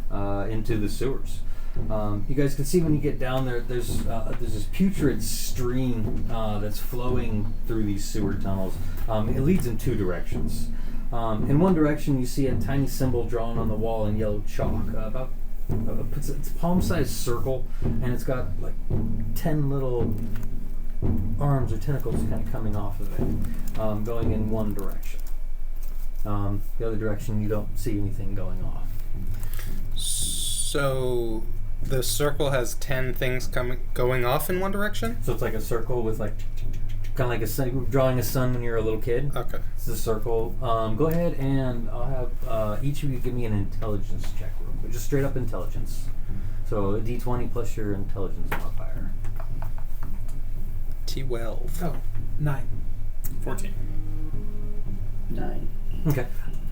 into the sewers. You guys can see when you get down there, there's this putrid stream that's flowing through these sewer tunnels. It leads in two directions. In one direction, you see a tiny symbol drawn on the wall in yellow chalk, it's a palm-sized circle, and it's got like 10 little arms or tentacles kind of coming off of it, going in one direction. The other direction, you don't see anything going off. So the circle has 10 things going off in one direction? So it's like a circle with like kind of like a sun, drawing a sun when you're a little kid. Okay. It's a circle. Go ahead and I'll have each of you give me an intelligence check real quick. Just straight up intelligence. So a d20 plus your intelligence modifier. T12. Oh, 9. 14. 9. Okay.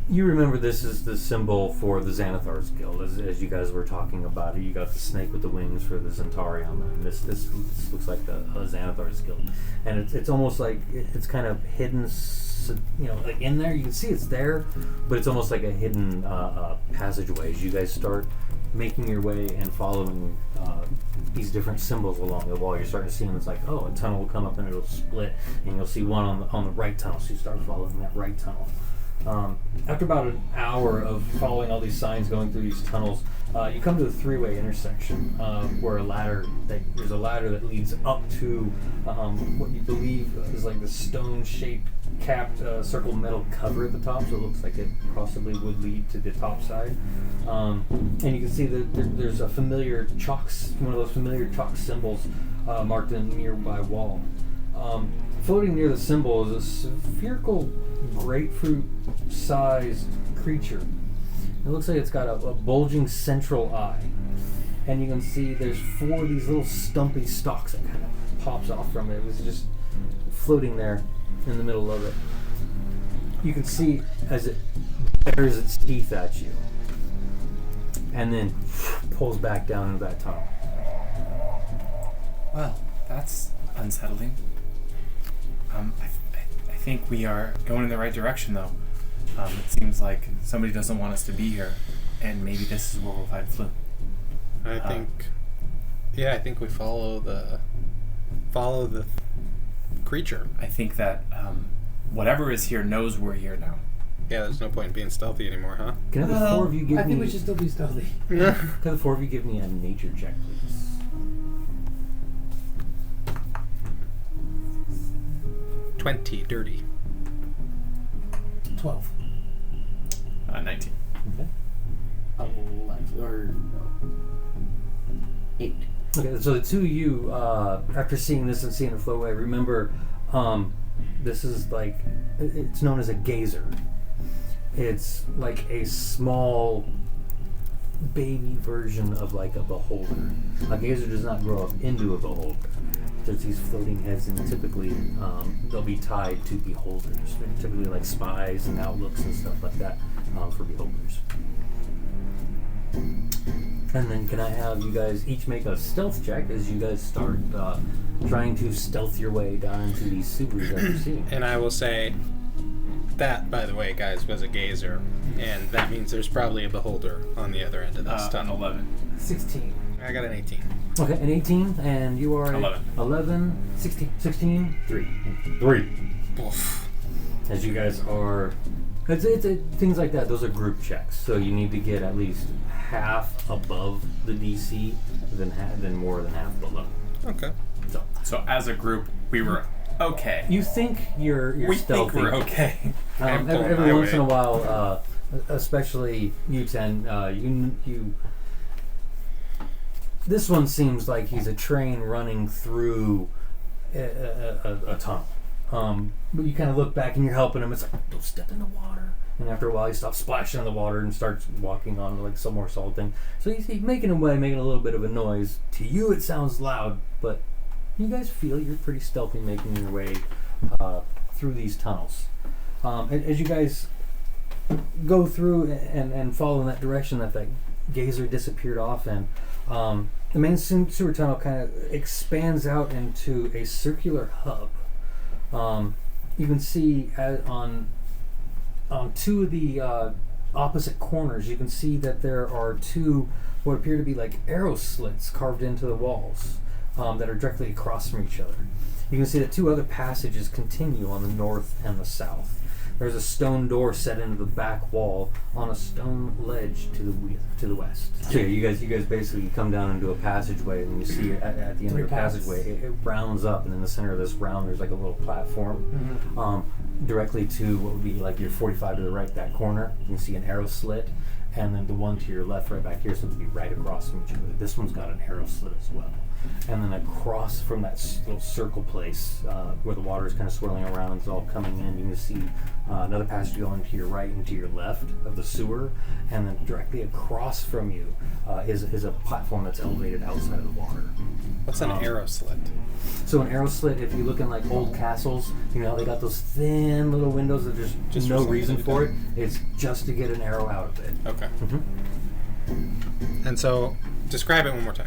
You remember this is the symbol for the Xanathar's Guild, as you guys were talking about it. You got the snake with the wings for the Zentarium, and this looks like the Xanathar's Guild, and it's almost like it's kind of hidden, like in there. You can see it's there, but it's almost like a hidden passageway. As you guys start making your way and following these different symbols along the wall, you're starting to see them. It's like, oh, a tunnel will come up and it'll split, and you'll see one on the right tunnel. So you start following that right tunnel. After about an hour of following all these signs going through these tunnels, you come to the three-way intersection where there's a ladder that leads up to what you believe is like the stone-shaped capped circle metal cover at the top, so it looks like it possibly would lead to the top side. And you can see that there's a familiar one of those familiar chalk symbols marked in a nearby wall. Floating near the symbol is a spherical grapefruit-sized creature. It looks like it's got a bulging central eye. And you can see there's 4 of these little stumpy stalks that kind of pops off from it. It was just floating there in the middle of it. You can see as it bares its teeth at you. And then pulls back down into that tunnel. Well, that's unsettling. I think we are going in the right direction, though. It seems like somebody doesn't want us to be here, and maybe this is where we'll find Flu. I think we follow the creature. I think that whatever is here knows we're here now. Yeah, there's no point in being stealthy anymore, huh? Can the 4 of you give I me? think we should still be stealthy. Can the 4 of you give me a nature check, please? 20, dirty. 12. 19. Okay. 8. Okay, so the two of you, after seeing this and seeing it flow away, remember, this is like, it's known as a Keizer. It's like a small baby version of like a beholder. A Keizer does not grow up into a beholder. There's these floating heads, and typically they'll be tied to beholders. They're typically like spies and outlooks and stuff like that for beholders. And then can I have you guys each make a stealth check as you guys start trying to stealth your way down into these sewers that you're seeing? And I will say that, by the way, guys, was a Keizer, and that means there's probably a beholder on the other end of this tunnel. 11. 16. I got an 18. Okay, an 18, and you are 11. 11, 16, 3. Oof. As you guys are, it's things like that. Those are group checks, so you need to get at least half above the DC, then more than half below. Okay. So as a group, we were okay. You think you're We stealthy. think we're okay. I'm pulling Every my once weight. in a while, especially you, Ten, you. This one seems like he's a train running through a tunnel. But you kind of look back and you're helping him. It's like, don't step in the water. And after a while, he stops splashing in the water and starts walking on like somersaulting. So he's making a way, making a little bit of a noise. To you, it sounds loud, but you guys feel you're pretty stealthy making your way through these tunnels. As you guys go through and follow in that direction that Keizer disappeared off in, the main sewer tunnel kind of expands out into a circular hub. You can see on two of the opposite corners, you can see that there are two what appear to be like arrow slits carved into the walls that are directly across from each other. You can see that two other passages continue on the north and the south. There's a stone door set into the back wall on a stone ledge to the west. So yeah, you guys basically come down into a passageway, and you see at the end of the passageway, it rounds up, and in the center of this round, there's like a little platform directly to what would be like your 45 to the right, that corner. You can see an arrow slit, and then the one to your left, right back here, seems to be right across from each other. This one's got an arrow slit as well. And then across from that little circle place where the water is kind of swirling around, it's all coming in. You can see another passage going to your right and to your left of the sewer, and then directly across from you is a platform that's elevated outside of the water. What's an arrow slit? So an arrow slit, if you look in like old castles, you know they got those thin little windows that there's just no reason for it. It's just to get an arrow out of it. Okay. And so, describe it one more time.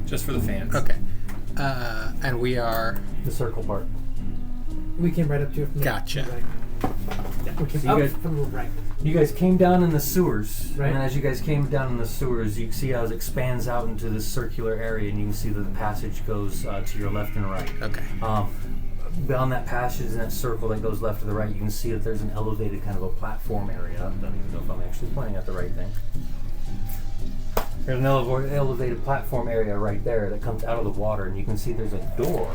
Just for the fans. Okay. And we are... The circle part. We came right up to it from Gotcha. the right. Yeah, we came So up you guys- from the right. You guys came down in the sewers, Right. and as you guys came down in the sewers, you can see how it expands out into this circular area, and you can see that the passage goes to your left and right. Okay. Beyond that passage in that circle that goes left to the right, you can see that there's an elevated kind of a platform area. I don't even know if I'm actually pointing at the right thing. There's an elevated platform area right there that comes out of the water, and you can see there's a door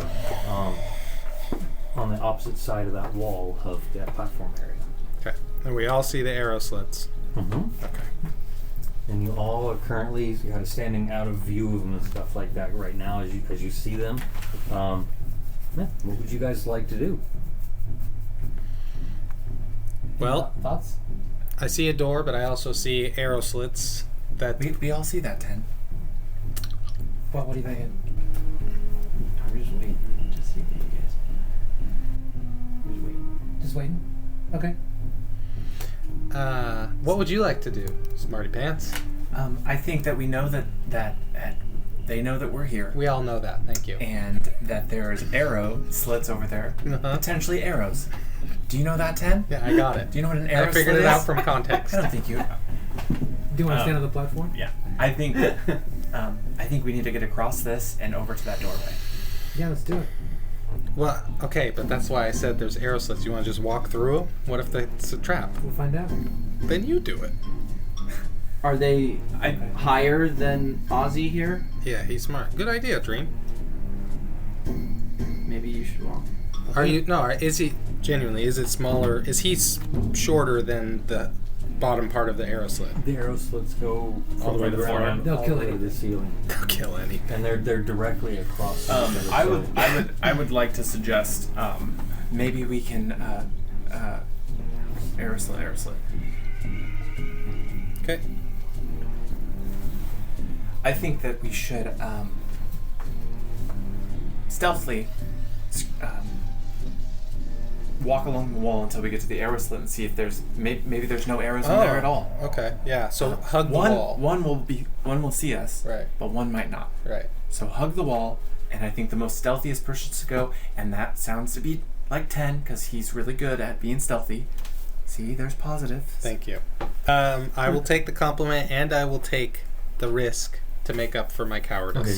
on the opposite side of that wall of that platform area. Okay. And we all see the arrow slits. Okay. And you all are currently kind of standing out of view of them and stuff like that right now as you see them. What would you guys like to do? Well, Thoughts? I see a door, but I also see arrow slits that... We all see that, 10. What are you thinking? I'm just waiting to see what you guys. I'm just waiting. Just waiting? Okay. What would you like to do, Smarty Pants? I think that we know that they know that we're here. We all know that. Thank you. And that there's arrow slits over there. Potentially arrows. Do you know that, 10? Yeah, I got it. Do you know what an arrow I figured slit it is? out from context. I don't think you... Do you want to stand on the platform? Yeah. I think we need to get across this and over to that doorway. Yeah, let's do it. Well, okay, but that's why I said there's arrow slits. You want to just walk through them? What if it's a trap? We'll find out. Then you do it. Are they higher than Ozzy here? Yeah, he's smart. Good idea, Dream. Maybe you should walk. Are you... No, is he... Genuinely, is it smaller? Is he shorter than the bottom part of the arrow slit? The arrow slits go All the way to the floor. They'll kill it to the ceiling, They'll kill anything. and they're directly across. I would like to suggest maybe we can arrow slit. Okay. I think that we should stealthily walk along the wall until we get to the arrow slit and see if there's maybe there's no arrows in there at all. Okay. Yeah. So hug the One wall. one will see us, Right. but one might not. Right. So hug the wall, and I think the most stealthiest person to go, and that sounds to be like 10 because he's really good at being stealthy. See, there's positive. Thank you. I will take the compliment, and I will take the risk to make up for my cowardice. Okay,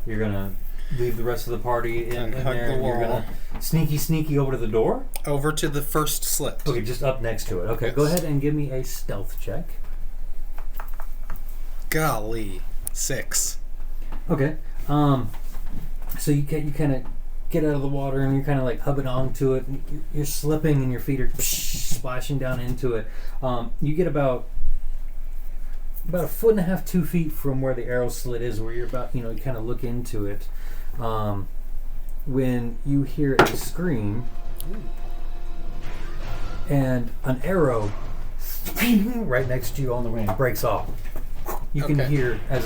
you're gonna leave the rest of the party in And hug there. the And you're wall. gonna sneaky over to the door. Over to the first slit. Okay, just up next to it. Okay, go Yes. ahead and give me a stealth check. Golly, 6. Okay. So you kind of get out of the water and you're kind of like hubbing onto it. And you're slipping and your feet are splashing down into it. You get about a foot and a half, 2 feet from where the arrow slit is, where you're about, you kind of look into it. when you hear a scream and an arrow right next to you on the wing breaks off. You can hear as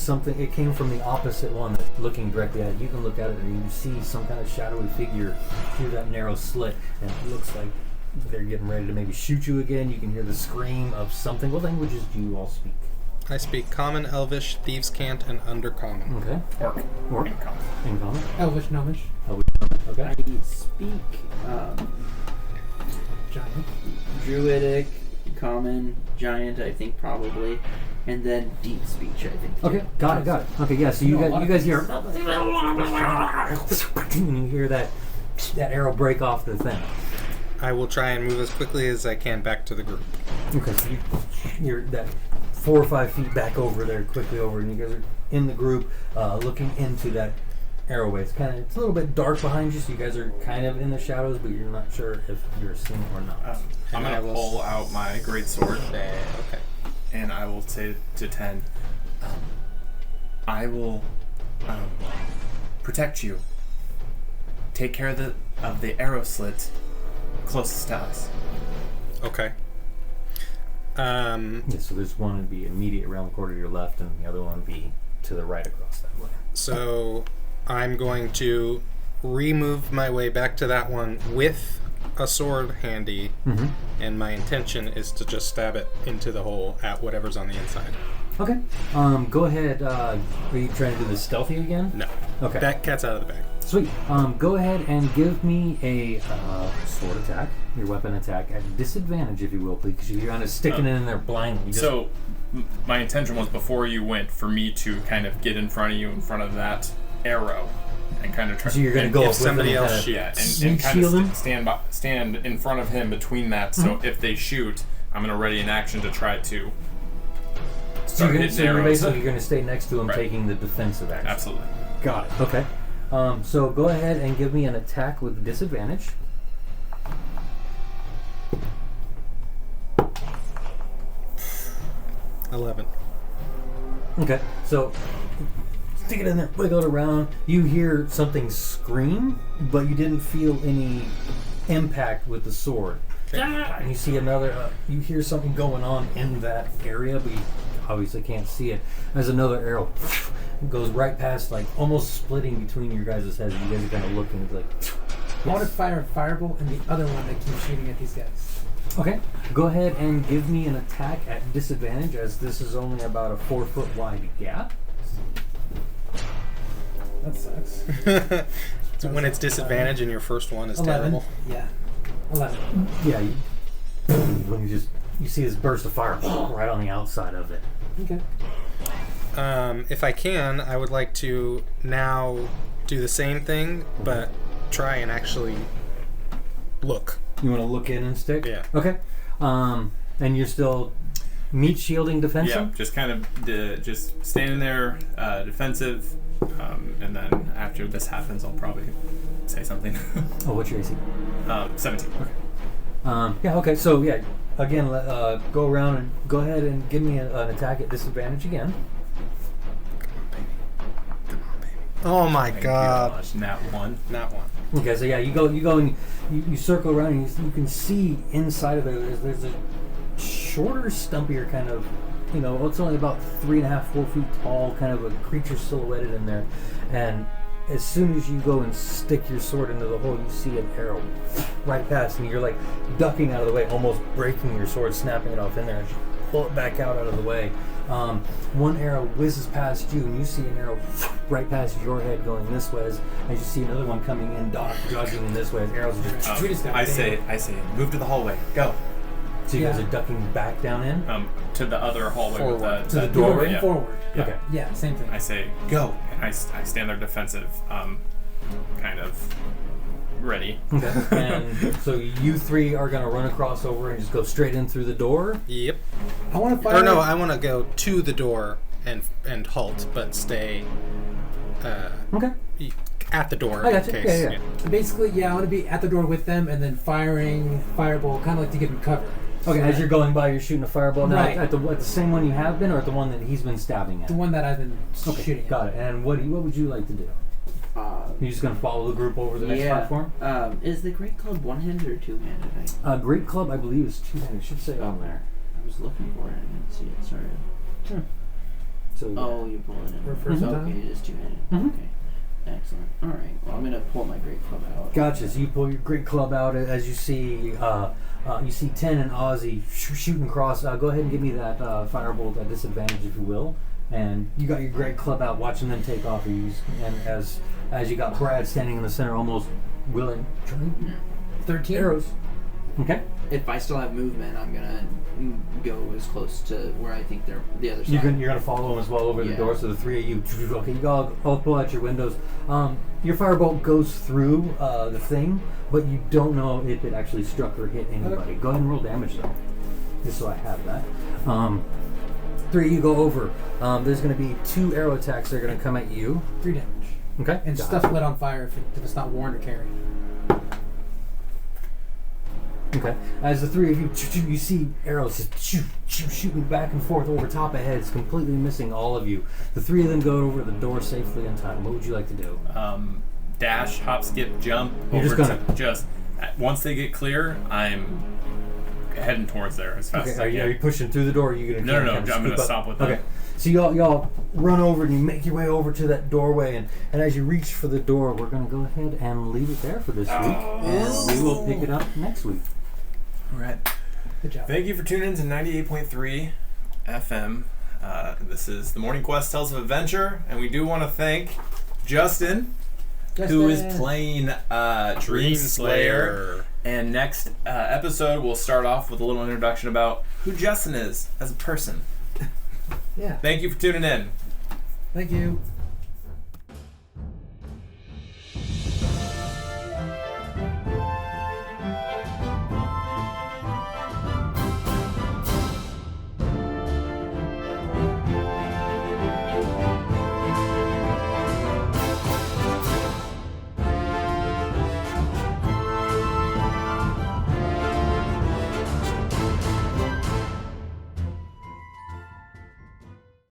something, it came from the opposite one looking directly at it. You can look at it and you see some kind of shadowy figure through that narrow slit, and it looks like they're getting ready to maybe shoot you again. You can hear the scream of something. What languages do you all speak? I speak Common, Elvish, Thieves' Cant, and Undercommon. Okay. Orc. In common. Elvish, Gnomish, Okay. I speak Giant. Druidic, Common, Giant, I think probably, and then Deep Speech, I think. Okay, got it. Okay, yeah. So you guys hear, and you hear that arrow break off the thing. I will try and move as quickly as I can back to the group. Okay, so you're that 4 or 5 feet back over there, quickly over, and you guys are in the group, looking into that arrowway. It's a little bit dark behind you, so you guys are kind of in the shadows, but you're not sure if you're seen or not. I'm going to pull out my great sword. Okay. And I will say to 10, I will protect you. Take care of the arrow slit closest to us. Okay. Yeah, so there's one would be immediate around the corner to your left, and the other one would be to the right across that way. So I'm going to remove my way back to that one with a sword handy, and my intention is to just stab it into the hole at whatever's on the inside. Okay. Go ahead. Are you trying to do this stealthy again? No. Okay. That cat's out of the bag. Sweet. Go ahead and give me a sword attack, your weapon attack, at disadvantage, if you will, please, because you're kind of sticking it in there blindly. So my intention was before you went for me to kind of get in front of you, in front of that arrow, and kind of try. So you're going to go if with somebody him else and and kind shield him? of stand in front of him between that. So if they shoot, I'm going to ready an action to try to. So you're arrows. basically going to stay next to him, Right. taking the defensive action. Absolutely. Got it. Okay. So go ahead and give me an attack with disadvantage. $11. Okay. So stick it in there, wiggle it around. You hear something scream, but you didn't feel any impact with the sword. And you see another. You hear something going on in that area, but you obviously can't see it. As another arrow goes right past, like almost splitting between your guys' heads. You guys are kind of looking like. I want to fire a firebolt and the other one that keeps shooting at these guys. Okay. Go ahead and give me an attack at disadvantage, as this is only about a 4 foot wide gap. That sucks. So when it's disadvantage and your first one is 11. terrible. Yeah. 11. Yeah. When you see this burst of fire right on the outside of it. Okay. If I can, I would like to now do the same thing, but try and actually look. You want to look in and stick? Yeah. Okay. And you're still meat shielding defensive? Yeah, just kind of just standing there, defensive, and then after this happens, I'll probably say something. Oh, what's your AC? 17. Okay. Yeah. Okay. So yeah, again, go around and go ahead and give me an attack at disadvantage again. Oh my god. Gosh, nat 1. Not one. Okay. So yeah, you go and you circle around and you can see inside of it. There's a shorter, stumpier kind of. It's only about 3.5, 4 feet tall, kind of a creature silhouetted in there. And as soon as you go and stick your sword into the hole, you see an arrow right past, and you're like ducking out of the way, almost breaking your sword, snapping it off in there, and you pull it back out of the way. One arrow whizzes past you, and you see an arrow right past your head going this way, as you see another one coming in, dodging in this way. As arrows are just I say, move to the hallway. Go. so you guys are ducking back down in. To the other hallway with Forward. the To the doorway. doorway. Yeah. Forward. Yeah. Okay. Yeah, same thing. I say go, and I stand there defensive, kind of ready. Okay. And so you three are going to run across over and just go straight in through the door. Yep. I want to fire. Or no, I want to go to the door and halt, but stay Okay. at the door I got in you. case. Yeah. Basically, yeah, I want to be at the door with them and then firing fireball, kind of like to give them cover. Okay. As you're going by, you're shooting a fireball now Right. at the same one you have been, or at the one that he's been stabbing at. The one that I've been Okay. shooting at. Got it. And what would you like to do? You're just gonna follow the group over the next platform? Is the Great Club one-handed or two-handed? Great Club, I believe, is two-handed. It should say on there. I was looking for it. I didn't see it. Sorry. So Oh, you pull it in. For first Okay, time? it is two-handed. Mhm. Okay. Excellent. All right. Well, I'm gonna pull my Great Club out. Gotcha. So you pull your Great Club out as you see. You see Ten and Ozzy shooting across. Go ahead and give me that firebolt at disadvantage, if you will. And you got your Great Club out, watching them take off. And as you got Brad standing in the center, almost willing. 13 Arrows. Okay. If I still have movement, I'm gonna go as close to where I think they're the other side. You're gonna follow them as well over the door. So the three of you, okay, you all pull out your windows. Your firebolt goes through the thing, but you don't know if it actually struck or hit anybody. Go ahead and roll damage though, just so I have that. Three of you go over. There's gonna be 2 arrow attacks that are gonna come at you. 3 damage. Okay. And stuff lit on fire if it's not warned or carried. Okay. As the three of you, you see arrows just shooting back and forth over top of heads, completely missing all of you. The three of them go over the door safely in time. What would you like to do? Dash, hop, skip, jump. You're over just gonna- to just once they get clear, I'm heading towards there as fast as I Are can. you pushing through the door? Or are you gonna No, kind of I'm scoop gonna up? stop with them. Okay. So y'all run over and you make your way over to that doorway, and as you reach for the door, we're gonna go ahead and leave it there for this week, and we will pick it up next week. All right. Good job. Thank you for tuning in to 98.3 FM. This is the Morning Quest Tales of Adventure, and we do want to thank Justin, who is playing Dream Slayer. And next episode, we'll start off with a little introduction about who Justin is as a person. Yeah. Thank you for tuning in. Thank you.